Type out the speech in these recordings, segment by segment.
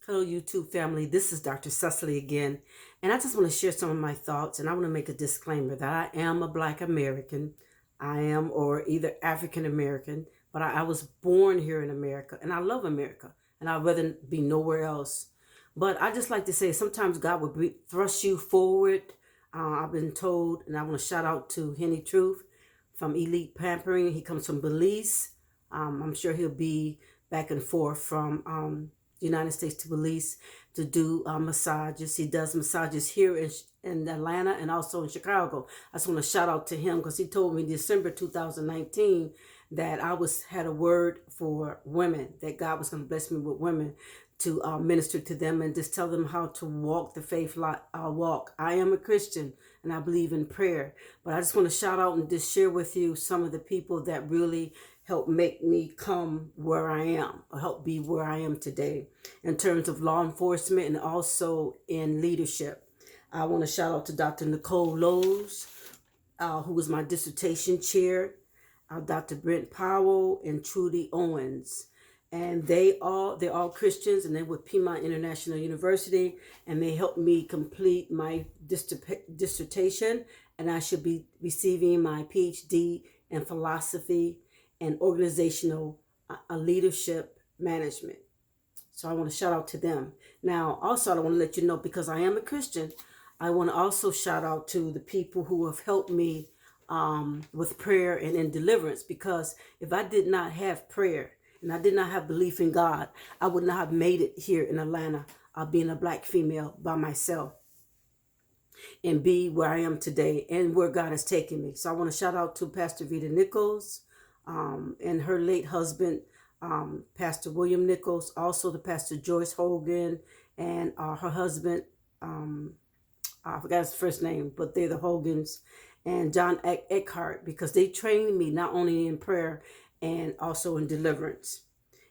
Hello, YouTube family. This is Dr. Cecily again, and I just want to share some of my thoughts. And I want to make a disclaimer that I am a Black American. I am, or either African American, but I was born here in America, and I love America, and I'd rather be nowhere else. But I just like to say sometimes God will thrust you forward. I've been told, and I want to shout out to Henny Truth from Elite Pampering. He comes from Belize. I'm sure he'll be back and forth from United States to Belize to do massages. He does massages here in Atlanta and also in Chicago. I just want to shout out to him because he told me December 2019 that I had a word for women, that God was going to bless me with women to minister to them and just tell them how to walk the faith walk. I am a Christian and I believe in prayer, but I just want to shout out and just share with you some of the people that really help make me come where I am, or help be where I am today in terms of law enforcement and also in leadership. I want to shout out to DrNicoleLowes, who was my dissertation chair, Dr. Brent Powell and Trudy Owens. And they're all Christians, and they're with Piedmont International University, and they helped me complete my dissertation, and I should be receiving my PhD in philosophy and organizational leadership management. So I want to shout out to them. Now, also, I want to let you know, because I am a Christian, I want to also shout out to the people who have helped me with prayer and in deliverance, because if I did not have prayer and I did not have belief in God, I would not have made it here in Atlanta, being a Black female by myself, and be where I am today and where God has taken me. So I want to shout out to Pastor Vita Nichols, and her late husband, Pastor William Nichols, also to Pastor Joyce Hogan and her husband, I forgot his first name, but they're the Hogans, and John Eckhart, because they trained me not only in prayer and also in deliverance.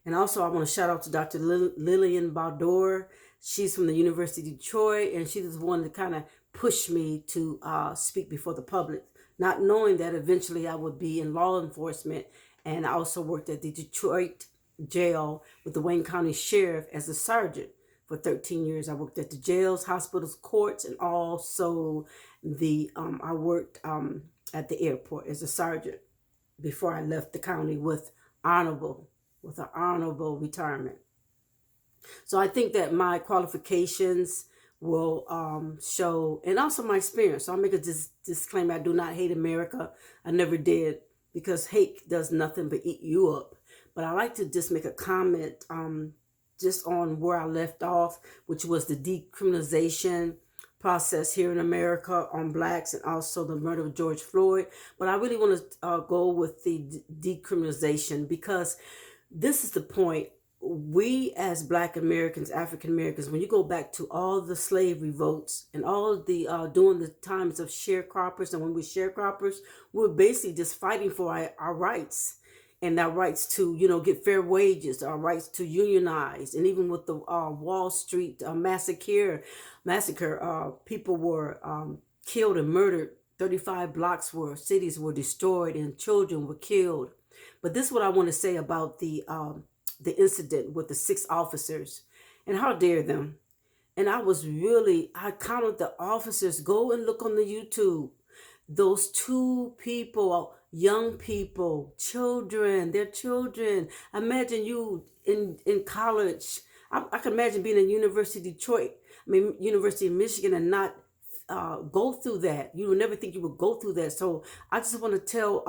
And also I want to shout out to Dr. Lillian Baldor. She's from the University of Detroit, and she was the one to kind of push me to speak before the public, not knowing that eventually I would be in law enforcement. And I also worked at the Detroit jail with the Wayne County Sheriff as a sergeant for 13 years. I worked at the jails, hospitals, courts, and also I worked at the airport as a sergeant before I left the county with an honorable retirement. So I think that my qualifications will show, and also my experience. So I'll make a disclaimer. I do not hate America. I never did, because hate does nothing but eat you up. But I like to just make a comment just on where I left off, which was the decriminalization process here in America on Blacks, and also the murder of George Floyd. But I really want to go with the decriminalization, because this is the point. We as Black Americans, African Americans, when you go back to all the slave revolts and all the during the times of sharecroppers, and when we're sharecroppers, we're basically just fighting for our rights, and our rights to, get fair wages, our rights to unionize. And even with the Wall Street massacre, people were killed and murdered. 35 cities were destroyed, and children were killed. But this is what I want to say about the incident with the 6 officers, and how dare them. And I counted the officers. Go and look on the YouTube. Those 2 people, young people, children, they're children. Imagine you in college. I can imagine being in University of Detroit, University of Michigan, and not go through that. You would never think you would go through that. So I just want to tell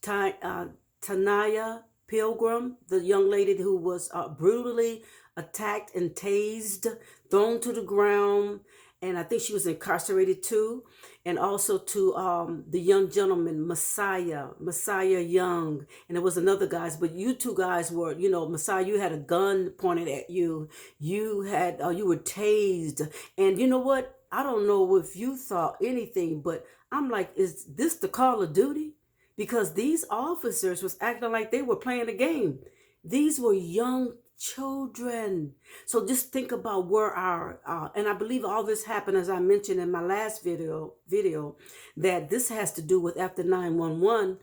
Tanaya Pilgrim, the young lady who was brutally attacked and tased, thrown to the ground, and I think she was incarcerated too. And also to the young gentleman, Messiah Young, and there was another guys, but you 2 guys were, Messiah, you had a gun pointed at you. You were tased, and you know what? I don't know if you thought anything, but I'm like, is this the Call of Duty? Because these officers was acting like they were playing a game. These were young children. So just think about where and I believe all this happened, as I mentioned in my last video, that this has to do with after 9/11,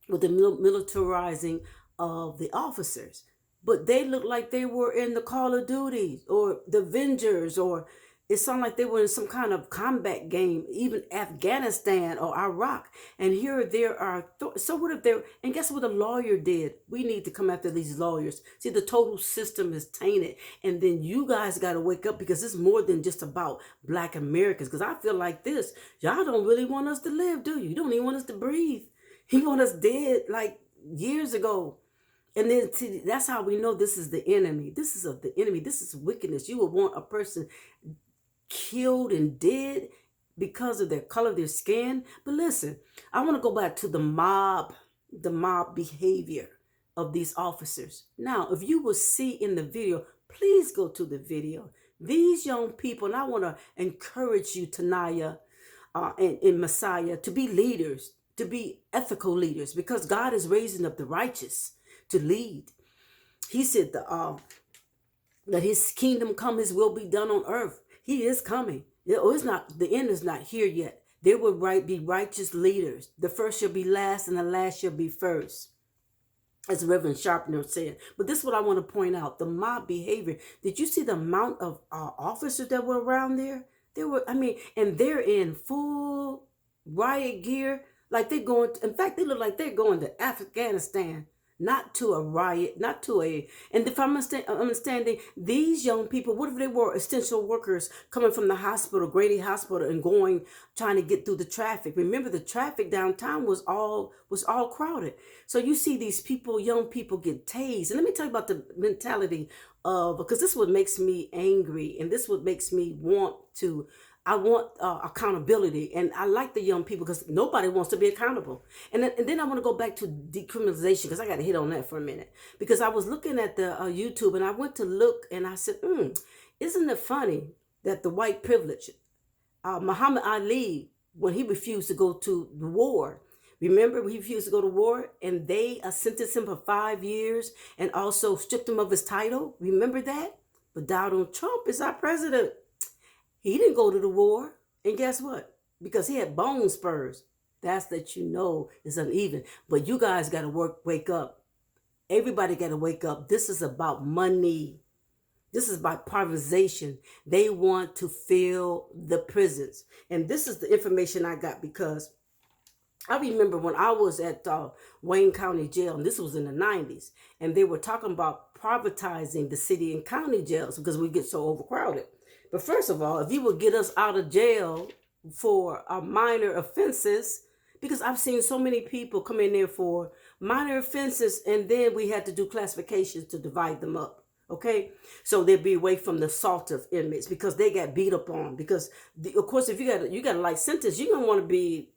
with the militarizing of the officers. but they looked like they were in the Call of Duty or the Avengers, or it sounded like they were in some kind of combat game, even Afghanistan or Iraq. And here there are, so what if they're, and guess what the lawyer did? We need to come after these lawyers. See, the total system is tainted. And then you guys got to wake up, because it's more than just about Black Americans. Because I feel like this, y'all don't really want us to live, do you? You don't even want us to breathe. You want us dead like years ago. And then see, that's how we know this is the enemy. This is of the enemy. This is wickedness. You would want a person killed and dead because of their color of their skin. But listen, I want to go back to the mob behavior of these officers. Now, if you will see in the video, please go to the video. These young people, and I want to encourage you, Tanaya and Messiah, to be leaders, to be ethical leaders, because God is raising up the righteous to lead. He said that his kingdom come, his will be done on earth. He is coming. It's not, the end is not here yet. There will be righteous leaders. The first shall be last, and the last shall be first, as Reverend Sharpner said. But this is what I want to point out: the mob behavior. Did you see the amount of officers that were around there? There were, and they're in full riot gear, like they're going. In fact, they look like they're going to Afghanistan. Not to a riot, not to a, and if I'm understanding, these young people, what if they were essential workers coming from the hospital, Grady Hospital, and trying to get through the traffic? Remember, the traffic downtown was all crowded. So you see these people, young people, get tased. And let me tell you about the mentality of, because this is what makes me angry, and this is what makes me want accountability. And I like the young people, because nobody wants to be accountable. And then I want to go back to decriminalization, because I got to hit on that for a minute. Because I was looking at the YouTube, and I went to look, and I said, isn't it funny that the white privilege, Muhammad Ali, when he refused to go to the war, remember, he refused to go to war, and they sentenced him for 5 years and also stripped him of his title. Remember that? But Donald Trump is our president. He didn't go to the war. And guess what? Because he had bone spurs. That's that you know is uneven. But you guys got to wake up. Everybody got to wake up. This is about money. This is about privatization. They want to fill the prisons. And this is the information I got, because I remember when I was at Wayne County Jail, and this was in the 90s, and they were talking about privatizing the city and county jails because we get so overcrowded. But first of all, if you would get us out of jail for minor offenses, because I've seen so many people come in there for minor offenses, and then we had to do classifications to divide them up. Okay, so they'd be away from the assaultive inmates because they got beat up on. Because of course, if you got a light sentence, you're gonna want to be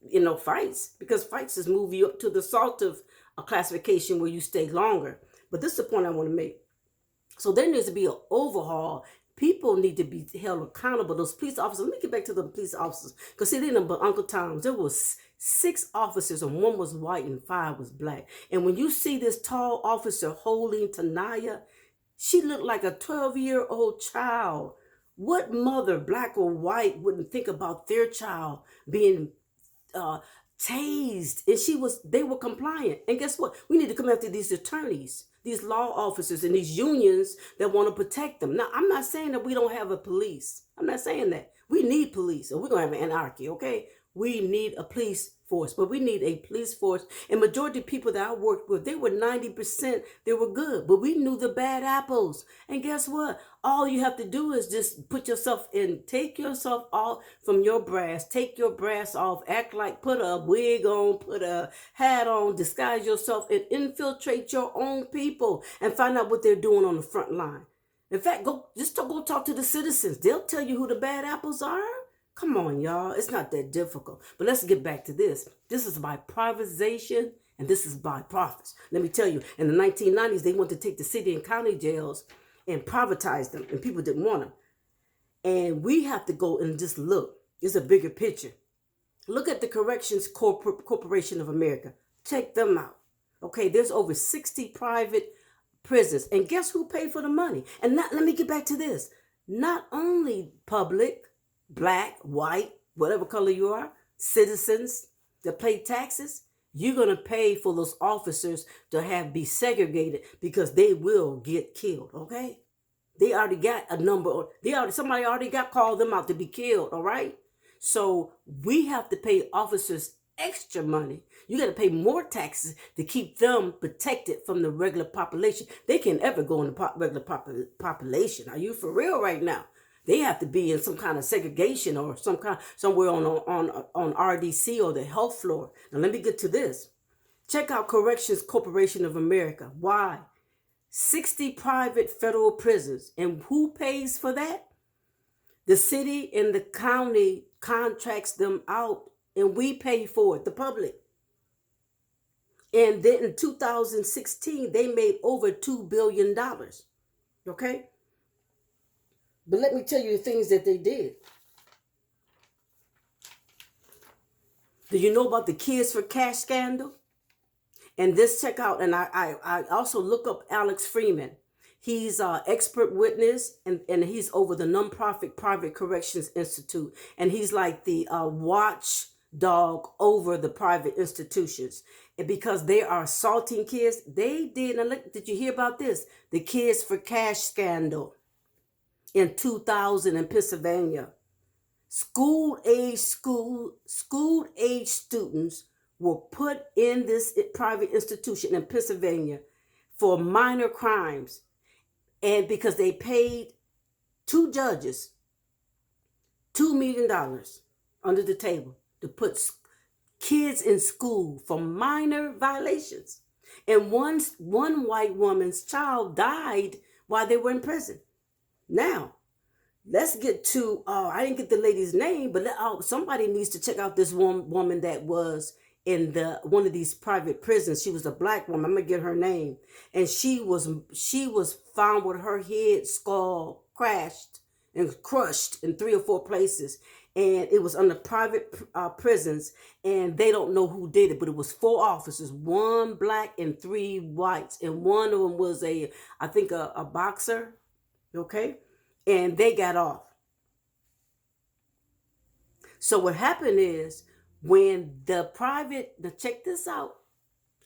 fights, because fights just move you up to the assaultive classification where you stay longer. But this is the point I want to make. So there needs to be an overhaul. People need to be held accountable. Those police officers. Let me get back to the police officers, because see, they didn't, but Uncle Tom's. There was 6 officers, and 1 was white and 5 was black. And when you see this tall officer holding Tanaya, she looked like a 12-year-old child. What mother, black or white, wouldn't think about their child being tased? And they were compliant. And guess what? We need to come after these attorneys, these law officers, and these unions that want to protect them. Now, I'm not saying that we don't have a police. I'm not saying that. We need police, or we're going to have an anarchy, okay? We need a police force, but we need a police force. And majority of people that I worked with, they were 90%, they were good, but we knew the bad apples. And guess what? All you have to do is just put yourself in, take yourself off from your brass, take your brass off, act like, put a wig on, put a hat on, disguise yourself, and infiltrate your own people and find out what they're doing on the front line. In fact, go talk to the citizens. They'll tell you who the bad apples are. Come on, y'all. It's not that difficult. But let's get back to this. This is by privatization, and this is by profits. Let me tell you, in the 1990s, they wanted to take the city and county jails and privatize them, and people didn't want them. And we have to go and just look. It's a bigger picture. Look at the Corrections Corporation of America. Check them out. Okay, there's over 60 private prisons. And guess who paid for the money? And let me get back to this. Not only public, black, white, whatever color you are, citizens that pay taxes, you're going to pay for those officers to be segregated because they will get killed, okay? They already got a number. Somebody already got called them out to be killed, all right? So we have to pay officers extra money. You got to pay more taxes to keep them protected from the regular population. They can't ever go in the regular population. Are you for real right now? They have to be in some kind of segregation or somewhere on RDC or the health floor. Now let me get to this. Check out Corrections Corporation of America. Why? 60 private federal prisons. And who pays for that? The city and the county contracts them out, and we pay for it, the public. And then in 2016, they made over $2 billion. Okay? But let me tell you the things that they did. Do you know about the Kids for Cash scandal? And this, check out, and I also look up Alex Freeman. He's an expert witness, and he's over the nonprofit Private Corrections Institute. And he's like the watchdog over the private institutions. And because they are assaulting kids, they did, and look, did you hear about this? The Kids for Cash scandal in 2000 in Pennsylvania. School-age students were put in this private institution in Pennsylvania for minor crimes. And because they paid 2 judges $2 million under the table to put kids in school for minor violations. And one white woman's child died while they were in prison. Now, let's get to, I didn't get the lady's name, but somebody needs to check out this woman that was in one of these private prisons. She was a black woman. I'm gonna get her name. And she was found with her head skull crashed and crushed in 3 or 4 places. And it was under private prisons, and they don't know who did it, but it was 4 officers, 1 black and 3 whites. And one of them was I think a boxer, okay? And they got off. So what happened is, when check this out,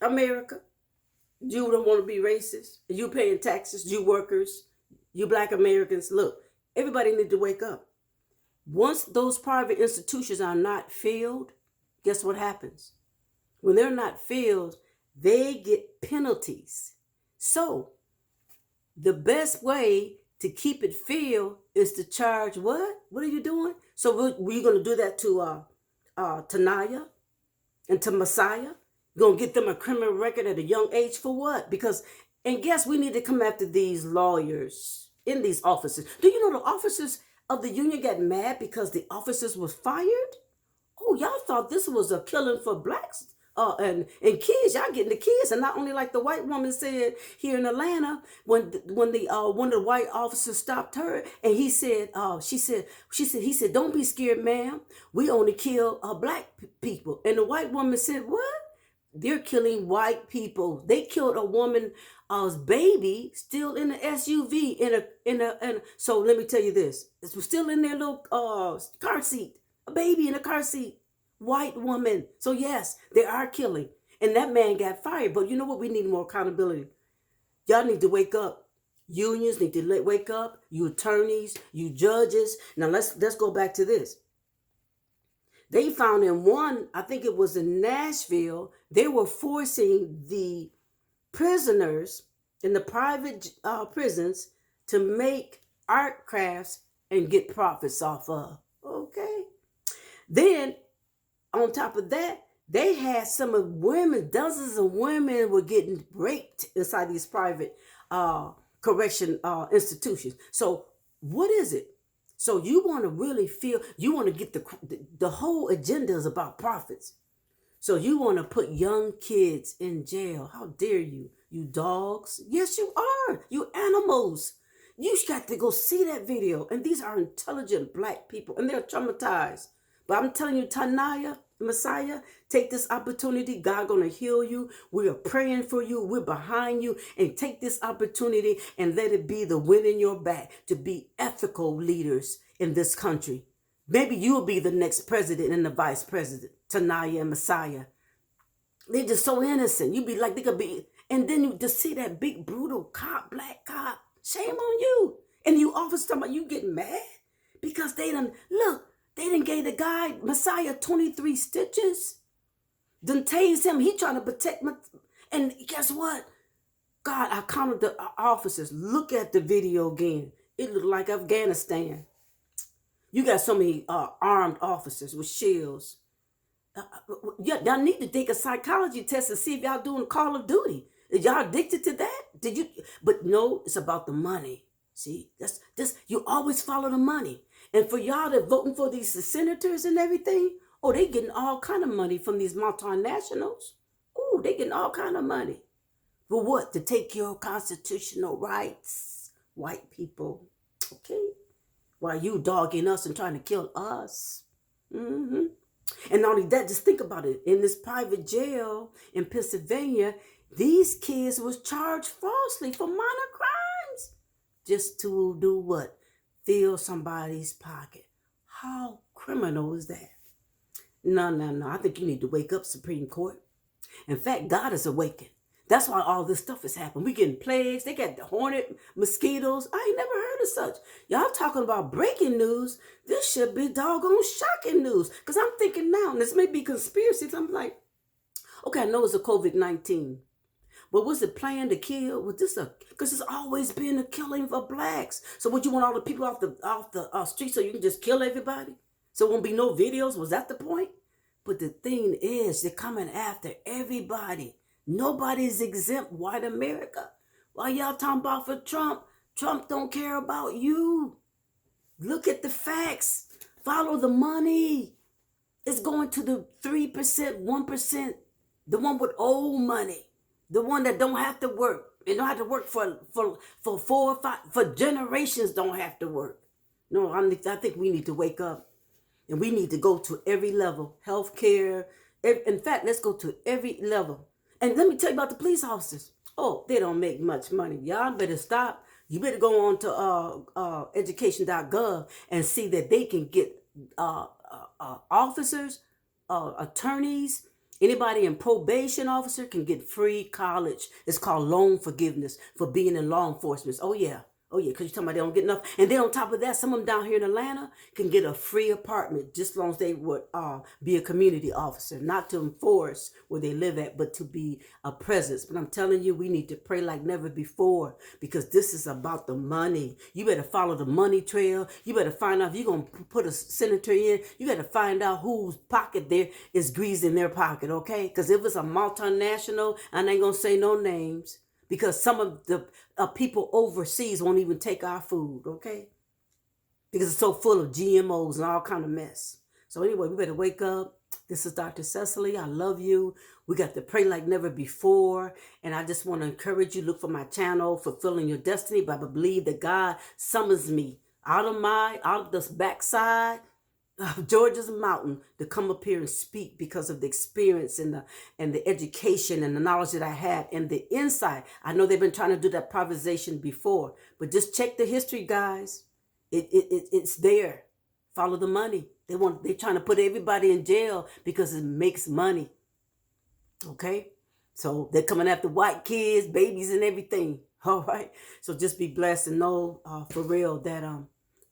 America, you don't want to be racist, you paying taxes, you workers, you black Americans, look, everybody need to wake up. Once those private institutions are not filled, guess what happens? When they're not filled, they get penalties. So the best way to keep it filled is to charge what? What are you doing? So we're going to do that to Tanaya and to Messiah. You're going to get them a criminal record at a young age for what? Because, and guess we need to come after these lawyers in these offices. Do you know the officers of the union got mad because the officers was fired? Oh, y'all thought this was a killing for blacks and kids. Y'all getting the kids. And not only like the white woman said here in Atlanta, when one of the white officers stopped her, and he said, he said, don't be scared, ma'am. We only kill black people. And the white woman said, what? They're killing white people. They killed a woman's baby still in the SUV so let me tell you this. It's still in their little car seat. A baby in a car seat. White woman. So yes, they are killing. And that man got fired. But you know what? We need more accountability. Y'all need to wake up. Unions need to wake up. You attorneys, you judges. Now let's go back to this. They found in one, I think it was in Nashville, they were forcing the prisoners in the private prisons to make art crafts and get profits off of. Okay. Then on top of that, they had some of women, dozens of women were getting raped inside these private correction institutions. So what is it? So you want to really you want to get the whole agenda is about profits. So you want to put young kids in jail. How dare you? You dogs. Yes, you are. You animals. You got to go see that video. And these are intelligent black people, and they're traumatized. But I'm telling you, Tanaya, Messiah, take this opportunity. God gonna heal you. We are praying for you. We're behind you. And take this opportunity and let it be the wind in your back to be ethical leaders in this country. Maybe you'll be the next president and the vice president, Tanaya and Messiah. They're just so innocent. You be like, they could be, and then you just see that big brutal cop, black cop. Shame on you. And you officer talking about you getting mad because they done look. They done gave the guy Messiah 23 stitches. Done tased him. He trying to protect my. And guess what? God, I counted the officers. Look at the video again. It looked like Afghanistan. You got so many armed officers with shields. Y'all need to take a psychology test and see if y'all doing Call of Duty. Is y'all addicted to that? Did you? But no, it's about the money. See, that's this. You always follow the money. And for y'all that voting for these senators and everything, oh, they getting all kind of money from these multinationals. Oh, they getting all kind of money. For what? To take your constitutional rights, white people. Okay? While you dogging us and trying to kill us. Mm-hmm. And not only that, just think about it. In this private jail in Pennsylvania, these kids was charged falsely for minor crimes. Just to do what? Fill somebody's pocket. How criminal is that? No. I think you need to wake up, Supreme Court. In fact, God is awakened. That's why all this stuff is happening. We getting plagues. They got the hornet, mosquitoes. I ain't never heard of such. Y'all talking about breaking news. This should be doggone shocking news. Because I'm thinking now, and this may be conspiracy. I'm like, okay, I know it's a COVID-19. But was it planned to kill? Was this a? Because it's always been a killing for blacks. So would you want all the people off the street so you can just kill everybody? So it won't be no videos? Was that the point? But the thing is, they're coming after everybody. Nobody's exempt. White America. Why y'all talking about for Trump? Trump don't care about you. Look at the facts. Follow the money. It's going to the 3%, 1%, the one with old money, the one that don't have to work. They don't have to work for 4 or 5, for generations don't have to work. No, I think we need to wake up. And we need to go to every level. Healthcare. In fact, let's go to every level. And let me tell you about the police officers. Oh, they don't make much money. Y'all better stop. You better go on to education.gov and see that they can get officers, attorneys, anybody in probation officer can get free college. It's called loan forgiveness for being in law enforcement. Oh, yeah. Because you're talking about they don't get enough. And then on top of that, some of them down here in Atlanta can get a free apartment just as long as they would be a community officer. Not to enforce where they live at, but to be a presence. But I'm telling you, we need to pray like never before because this is about the money. You better follow the money trail. You better find out if you're going to put a senator in. You got to find out whose pocket there is greased in their pocket, okay? Because if it's a multinational, I ain't going to say no names. Because some of the people overseas won't even take our food, okay? Because it's so full of GMOs and all kind of mess. So anyway, we better wake up. This is Dr. Cecily. I love you. We got to pray like never before. And I just want to encourage you, look for my channel, Fulfilling Your Destiny. But I believe that God summons me out of this backside of Georgia's mountain to come up here and speak because of the experience and the education and the knowledge that I have and the insight. I know they've been trying to do that privatization before, but just check the history, guys. It's there. Follow the money. They're trying to put everybody in jail because it makes money. Okay? So they're coming after white kids, babies, and everything. All right? So just be blessed and know for real that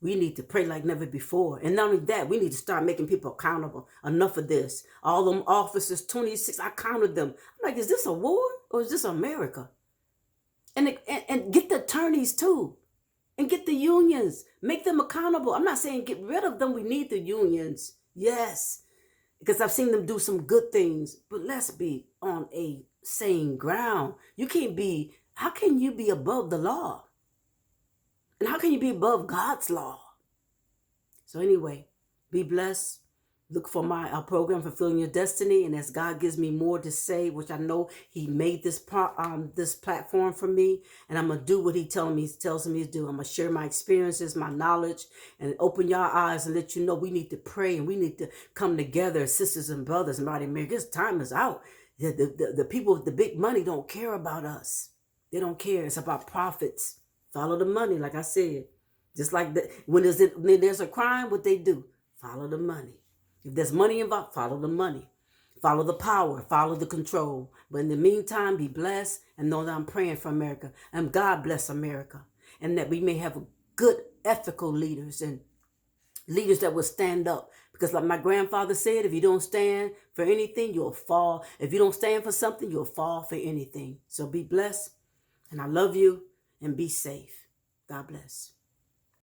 we need to pray like never before. And not only that, we need to start making people accountable. Enough of this. All them officers, 26, I counted them. I'm like, is this a war or is this America? And get the attorneys too. And get the unions. Make them accountable. I'm not saying get rid of them. We need the unions. Yes. Because I've seen them do some good things. But let's be on a sane ground. How can you be above the law? And how can you be above God's law? So anyway, be blessed. Look for my program, Fulfilling Your Destiny. And as God gives me more to say, which I know he made this platform for me. And I'm going to do what he tells me to do. I'm going to share my experiences, my knowledge, and open your eyes and let you know we need to pray. And we need to come together, sisters and brothers. And body America, this time is out. The people with the big money don't care about us. They don't care. It's about profits. Follow the money, like I said. Just like when there's a crime, what they do? Follow the money. If there's money involved, follow the money. Follow the power, follow the control. But in the meantime, be blessed and know that I'm praying for America. And God bless America. And that we may have good, ethical leaders and leaders that will stand up. Because like my grandfather said, if you don't stand for anything, you'll fall. If you don't stand for something, you'll fall for anything. So be blessed. And I love you. And be safe. God bless.